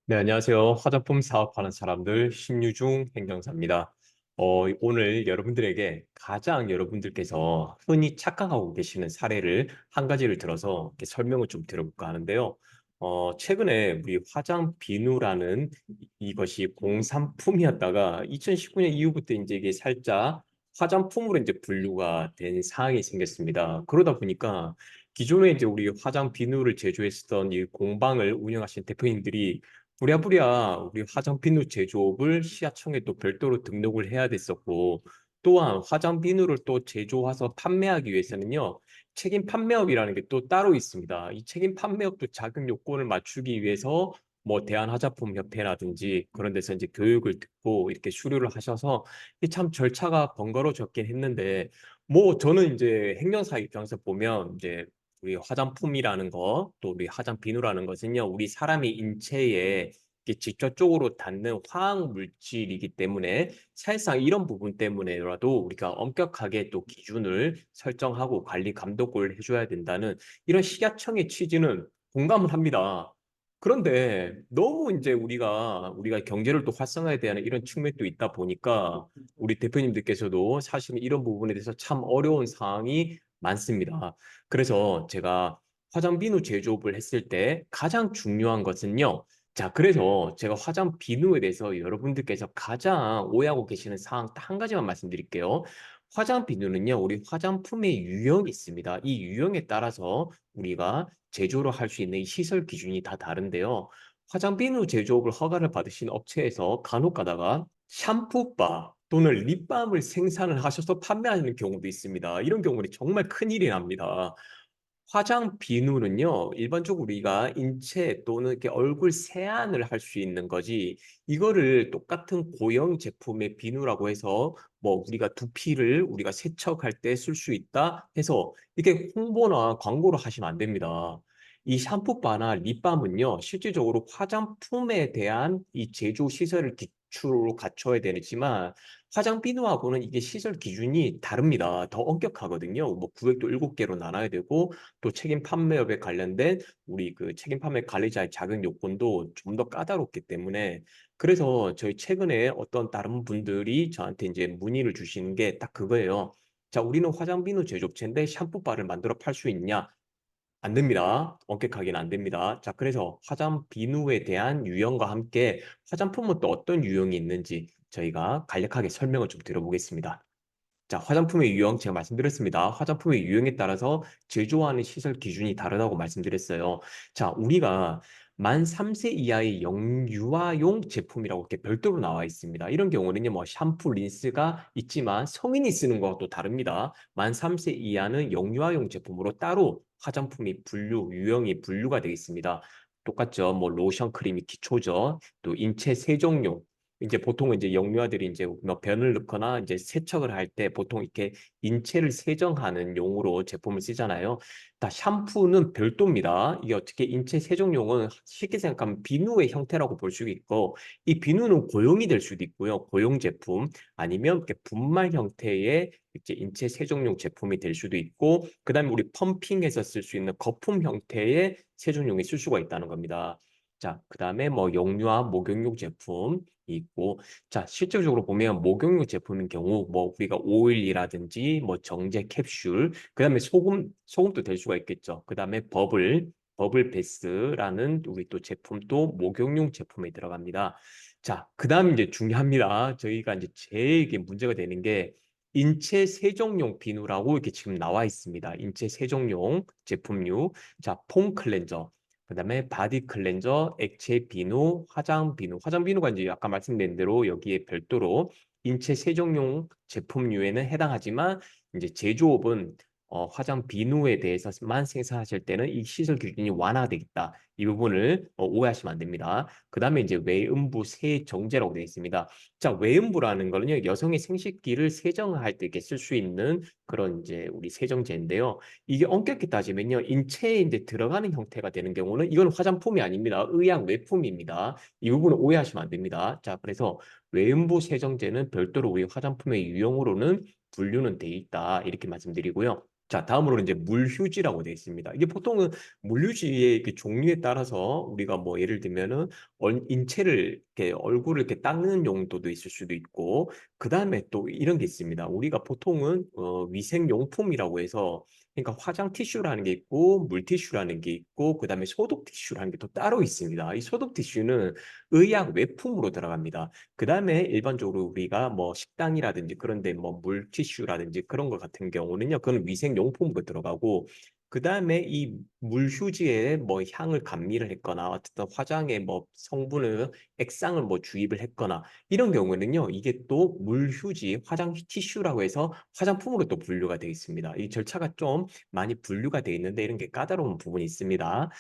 네, 안녕하세요. 화장품 사업하는 사람들 신유중 행정사입니다. 오늘 여러분들에게 가장 여러분들께서 흔히 착각하고 계시는 사례를 한 가지를 들어서 이렇게 설명을 좀 드려볼까 하는데요. 최근에 우리 화장 비누라는 이것이 공산품이었다가 2019년 이후부터 이제 이게 살짝 화장품으로 이제 분류가 된 상황이 생겼습니다. 그러다 보니까 기존에 이제 우리 화장 비누를 제조했었던 이 공방을 운영하신 대표님들이 부랴부랴 우리 화장 비누 제조업을 시야청에 또 별도로 등록을 해야 됐었고, 또한 화장 비누를 또 제조해서 판매하기 위해서는요, 책임 판매업이라는 게 또 따로 있습니다. 이 책임 판매업도 자격 요건을 맞추기 위해서 뭐 대한화장품협회라든지 그런 데서 이제 교육을 듣고 이렇게 수료를 하셔서 이게 참 절차가 번거로워졌긴 했는데, 뭐 저는 이제 행정사 입장에서 보면 이제 우리 화장품이라는 거, 또 우리 화장 비누라는 것은요, 우리 사람의 인체에 이게 직접적으로 닿는 화학 물질이기 때문에 사실상 이런 부분 때문에라도 우리가 엄격하게 또 기준을 설정하고 관리 감독을 해줘야 된다는 이런 식약청의 취지는 공감을 합니다. 그런데 너무 이제 우리가 경제를 또 활성화해야 되는 이런 측면도 있다 보니까 우리 대표님들께서도 사실 이런 부분에 대해서 참 어려운 상황이 많습니다. 그래서 제가 화장 비누 제조업을 했을 때 가장 중요한 것은요. 자, 그래서 제가 화장 비누에 대해서 여러분들께서 가장 오해하고 계시는 사항 딱 한 가지만 말씀드릴게요. 화장 비누는요, 우리 화장품의 유형이 있습니다. 이 유형에 따라서 우리가 제조를 할 수 있는 이 시설 기준이 다 다른데요. 화장 비누 제조업을 허가를 받으신 업체에서 간혹 가다가 샴푸바 또는 립밤을 생산을 하셔서 판매하는 경우도 있습니다. 이런 경우는 정말 큰일이 납니다. 화장 비누는요, 일반적으로 우리가 인체 또는 이렇게 얼굴 세안을 할 수 있는 거지, 이거를 똑같은 고형 제품의 비누라고 해서, 뭐, 우리가 두피를 우리가 세척할 때 쓸 수 있다 해서, 이렇게 홍보나 광고를 하시면 안 됩니다. 이 샴푸바나 립밤은요, 실질적으로 화장품에 대한 이 제조 시설을 기초로 갖춰야 되지만, 화장 비누하고는 이게 시설 기준이 다릅니다. 더 엄격하거든요. 뭐 구획도 7개로 나눠야 되고, 또 책임 판매업에 관련된 우리 그 책임 판매 관리자의 자격 요건도 좀 더 까다롭기 때문에 그래서 저희 최근에 어떤 다른 분들이 저한테 이제 문의를 주시는 게 딱 그거예요. 자, 우리는 화장 비누 제조업체인데 샴푸바를 만들어 팔 수 있냐? 안 됩니다. 엄격하게는 안 됩니다. 자, 그래서 화장 비누에 대한 유형과 함께 화장품은 또 어떤 유형이 있는지 저희가 간략하게 설명을 좀 드려보겠습니다. 자, 화장품의 유형 제가 말씀드렸습니다. 화장품의 유형에 따라서 제조하는 시설 기준이 다르다고 말씀드렸어요. 자, 우리가 만 3세 이하의 영유아용 제품이라고 이렇게 별도로 나와 있습니다. 이런 경우는요, 뭐 샴푸, 린스가 있지만 성인이 쓰는 것과 또 다릅니다. 만 3세 이하는 영유아용 제품으로 따로 화장품이 유형이 분류가 되어 있습니다. 똑같죠. 뭐 로션, 크림이 기초죠. 또 인체 세정용, 이제 보통은 이제 영유아들이 이제 뭐 변을 넣거나 이제 세척을 할 때 보통 이렇게 인체를 세정하는 용으로 제품을 쓰잖아요. 다 샴푸는 별도입니다. 이게 어떻게 인체 세정용은 쉽게 생각하면 비누의 형태라고 볼 수 있고, 이 비누는 고용이 될 수도 있고요. 고용 제품 아니면 이렇게 분말 형태의 이제 인체 세정용 제품이 될 수도 있고, 그다음에 우리 펌핑해서 쓸 수 있는 거품 형태의 세정용이 쓸 수가 있다는 겁니다. 자, 그다음에 뭐 영유아 목욕용 제품 있고, 자, 실질적으로 보면 목욕용 제품인 경우 뭐 우리가 오일이라든지 뭐 정제 캡슐, 그다음에 소금도 될 수가 있겠죠. 그다음에 버블 베스라는 우리 또 제품도 목욕용 제품에 들어갑니다. 자, 그다음 이제 중요합니다. 저희가 이제 제일 이게 문제가 되는 게 인체 세정용 비누라고 이렇게 지금 나와 있습니다. 인체 세정용 제품류. 자, 폼 클렌저. 그다음에 바디 클렌저, 액체 비누, 화장 비누. 화장 비누가 이제 아까 말씀드린 대로 여기에 별도로 인체 세정용 제품류에는 해당하지만 이제 제조업은 화장 비누에 대해서만 생산하실 때는 이 시설 기준이 완화되겠다. 이 부분을 오해하시면 안 됩니다. 그다음에 이제 외음부 세정제라고 되어 있습니다. 자, 외음부라는 거는요, 여성의 생식기를 세정할 때 이렇게 쓸 수 있는 그런 이제 우리 세정제인데요. 이게 엄격히 따지면요, 인체에 이제 들어가는 형태가 되는 경우는 이건 화장품이 아닙니다. 의약 외품입니다. 이 부분을 오해하시면 안 됩니다. 자, 그래서 외음부 세정제는 별도로 우리 화장품의 유형으로는 분류는 돼 있다. 이렇게 말씀드리고요. 자, 다음으로는 이제 물휴지라고 되어 있습니다. 이게 보통은 물휴지의 그 종류에 따라서 우리가 뭐 예를 들면은 인체를 이렇게 얼굴을 이렇게 닦는 용도도 있을 수도 있고, 그 다음에 또 이런 게 있습니다. 우리가 보통은 위생용품이라고 해서 그러니까 화장 티슈라는 게 있고 물티슈라는 게 있고 그다음에 소독 티슈라는 게 또 따로 있습니다. 이 소독 티슈는 의약 외품으로 들어갑니다. 그다음에 일반적으로 우리가 뭐 식당이라든지 그런데 뭐 물티슈라든지 그런 것 같은 경우는요. 그건 위생용품으로 들어가고 그다음에 이 물휴지에 뭐 향을 감미를 했거나 어쨌든 화장에 뭐 성분을 액상을 뭐 주입을 했거나 이런 경우에는요. 이게 또 물휴지, 화장 티슈라고 해서 화장품으로 또 분류가 되어 있습니다. 이 절차가 좀 많이 분류가 되어 있는데 이런 게 까다로운 부분이 있습니다.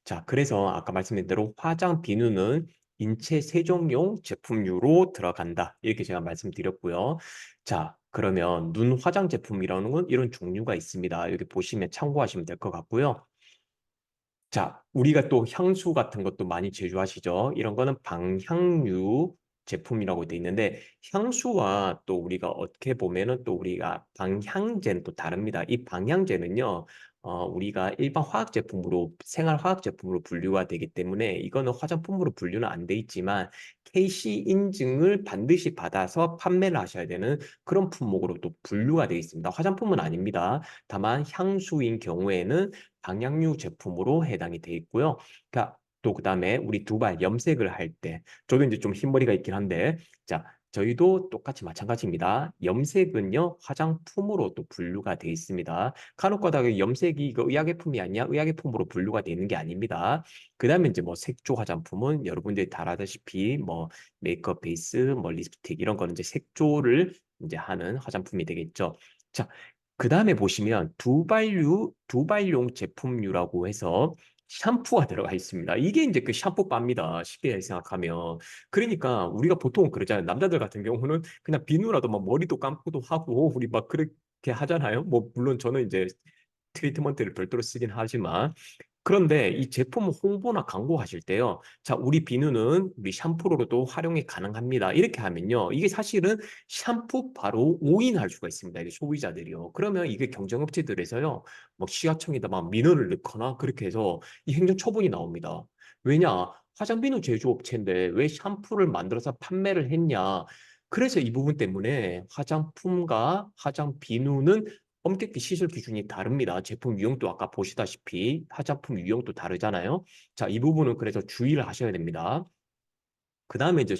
자, 그래서 아까 말씀드린 대로 화장 비누는 인체 세정용 제품류로 들어간다. 이렇게 제가 말씀드렸고요. 자, 그러면 눈 화장 제품이라는 건 이런 종류가 있습니다. 여기 보시면 참고하시면 될 것 같고요. 자, 우리가 또 향수 같은 것도 많이 제조하시죠? 이런 거는 방향류 제품이라고 돼 있는데 향수와 또 우리가 어떻게 보면은 또 우리가 방향제는 또 다릅니다. 이 방향제는요, 우리가 일반 화학 제품으로 생활 화학 제품으로 분류가 되기 때문에 이거는 화장품으로 분류는 안 돼 있지만 KC 인증을 반드시 받아서 판매를 하셔야 되는 그런 품목으로 또 분류가 되어 있습니다. 화장품은 아닙니다. 다만 향수인 경우에는 방향류 제품으로 해당이 돼 있고요. 그러니까 또 그다음에 우리 두발 염색을 할 때 저도 이제 좀 흰머리가 있긴 한데 자, 저희도 똑같이 마찬가지입니다. 염색은요, 화장품으로 또 분류가 돼 있습니다. 간혹 가다가 염색이 이거 의약품이 아니야? 의약품으로 분류가 되는 게 아닙니다. 그다음에 이제 뭐 색조 화장품은 여러분들이 다 알다시피 뭐 메이크업 베이스, 뭐 립스틱 이런 거는 이제 색조를 이제 하는 화장품이 되겠죠. 자, 그 다음에 보시면 두발용 제품류라고 해서 샴푸가 들어가 있습니다. 이게 이제 그 샴푸바입니다. 쉽게 생각하면. 그러니까 우리가 보통 그러잖아요. 남자들 같은 경우는 그냥 비누라도 막 머리도 감고도 하고 우리 막 그렇게 하잖아요. 뭐 물론 저는 이제 트리트먼트를 별도로 쓰긴 하지만 그런데 이 제품 홍보나 광고하실 때요. 자, 우리 비누는 우리 샴푸로도 활용이 가능합니다. 이렇게 하면요. 이게 사실은 샴푸 바로 오인할 수가 있습니다. 이게 소비자들이요. 그러면 이게 경쟁업체들에서요. 뭐 시가청에다 막 민원을 넣거나 그렇게 해서 이 행정처분이 나옵니다. 왜냐? 화장비누 제조업체인데 왜 샴푸를 만들어서 판매를 했냐? 그래서 이 부분 때문에 화장품과 화장 비누는 엄격히 시술 기준이 다릅니다. 제품 유형도 아까 보시다시피 화장품 유형도 다르잖아요. 자, 이 부분은 그래서 주의를 하셔야 됩니다. 그 다음에 이제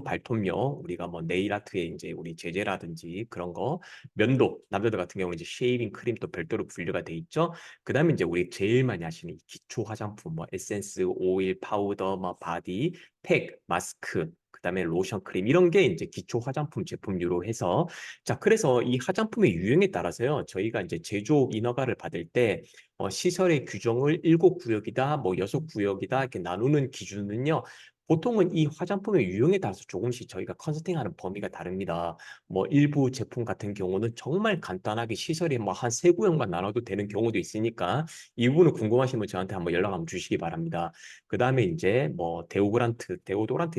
발톱요. 우리가 뭐 네일 아트에 이제 우리 제제라든지 그런 거, 면도, 남자들 같은 경우는 이제 쉐이빙 크림도 별도로 분류가 돼 있죠. 그 다음에 이제 우리 제일 많이 하시는 이 기초 화장품, 뭐 에센스, 오일, 파우더, 뭐 바디, 팩, 마스크, 그 다음에 로션, 크림 이런 게 이제 기초 화장품 제품류로 해서 자, 그래서 이 화장품의 유형에 따라서요. 저희가 이제 제조업 인허가를 받을 때 시설의 규정을 7구역이다, 뭐 6구역이다 이렇게 나누는 기준은요. 보통은 이 화장품의 유형에 따라서 조금씩 저희가 컨설팅하는 범위가 다릅니다. 뭐 일부 제품 같은 경우는 정말 간단하게 시설이 뭐 한 세 구역만 나눠도 되는 경우도 있으니까 이 부분을 궁금하시면 저한테 한번 연락 한번 주시기 바랍니다. 그 다음에 이제 뭐 데오도란트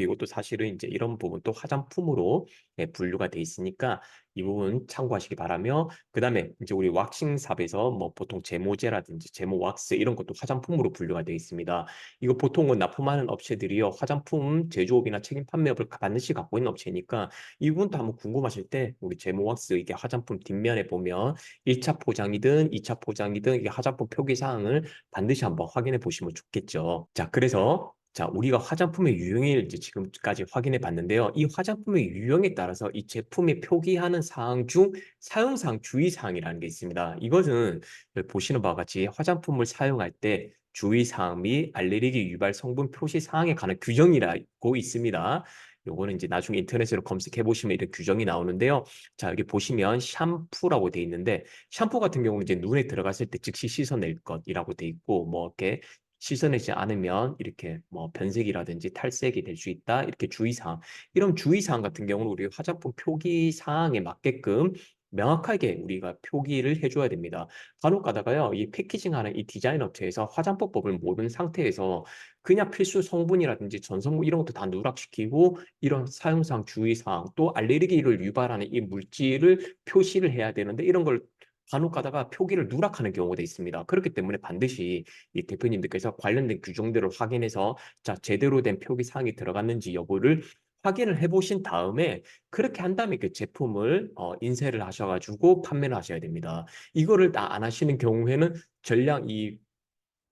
이것도 사실은 이제 이런 부분도 화장품으로 분류가 돼 있으니까 이 부분 참고하시기 바라며 그 다음에 이제 우리 왁싱샵에서 뭐 보통 제모제라든지 제모 왁스 이런 것도 화장품으로 분류가 되어 있습니다. 이거 보통은 납품하는 업체들이요. 화장품 제조업이나 책임 판매업을 반드시 갖고 있는 업체니까 이 부분도 한번 궁금하실 때 우리 제모왁스 이게 화장품 뒷면에 보면 1차 포장이든 2차 포장이든 이게 화장품 표기 사항을 반드시 한번 확인해 보시면 좋겠죠. 자, 그래서 자, 우리가 화장품의 유형을 이제 지금까지 확인해 봤는데요. 이 화장품의 유형에 따라서 이 제품에 표기하는 사항 중 사용사항 주의사항이라는 게 있습니다. 이것은 보시는 바와 같이 화장품을 사용할 때 주의사항 및 알레르기 유발 성분 표시 사항에 관한 규정이라고 있습니다. 요거는 이제 나중에 인터넷으로 검색해 보시면 이런 규정이 나오는데요. 자, 여기 보시면 샴푸라고 돼 있는데 샴푸 같은 경우는 이제 눈에 들어갔을 때 즉시 씻어낼 것이라고 돼 있고 뭐 이렇게 씻어내지 않으면 이렇게 뭐 변색이라든지 탈색이 될 수 있다. 이렇게 주의사항. 이런 주의사항 같은 경우는 우리 화장품 표기 사항에 맞게끔 명확하게 우리가 표기를 해줘야 됩니다. 간혹 가다가요, 이 패키징하는 이 디자인 업체에서 화장법을 모르는 상태에서 그냥 필수 성분이라든지 전성분 이런 것도 다 누락시키고 이런 사용상 주의사항 또 알레르기를 유발하는 이 물질을 표시를 해야 되는데 이런 걸 간혹 가다가 표기를 누락하는 경우가 있습니다. 그렇기 때문에 반드시 이 대표님들께서 관련된 규정들을 확인해서 자, 제대로 된 표기 사항이 들어갔는지 여부를 확인을 해보신 다음에 그렇게 한 다음에 그 제품을 인쇄를 하셔가지고 판매를 하셔야 됩니다. 이거를 다 안 하시는 경우에는 전량 이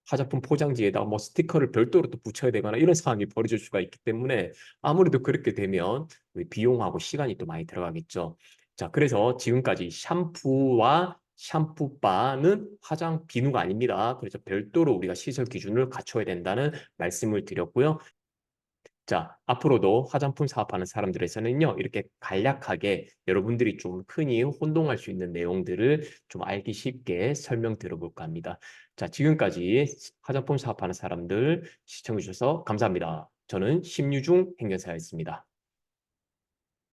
화장품 포장지에다 뭐 스티커를 별도로 또 붙여야 되거나 이런 상황이 벌어질 수가 있기 때문에 아무래도 그렇게 되면 비용하고 시간이 또 많이 들어가겠죠. 자, 그래서 지금까지 샴푸와 샴푸바는 화장 비누가 아닙니다. 그래서 별도로 우리가 시설 기준을 갖춰야 된다는 말씀을 드렸고요. 자, 앞으로도 화장품 사업하는 사람들에서는요, 이렇게 간략하게 여러분들이 좀 흔히 혼동할 수 있는 내용들을 좀 알기 쉽게 설명 들어볼까 합니다. 자, 지금까지 화장품 사업하는 사람들 시청해 주셔서 감사합니다. 저는 심유중 행정사였습니다.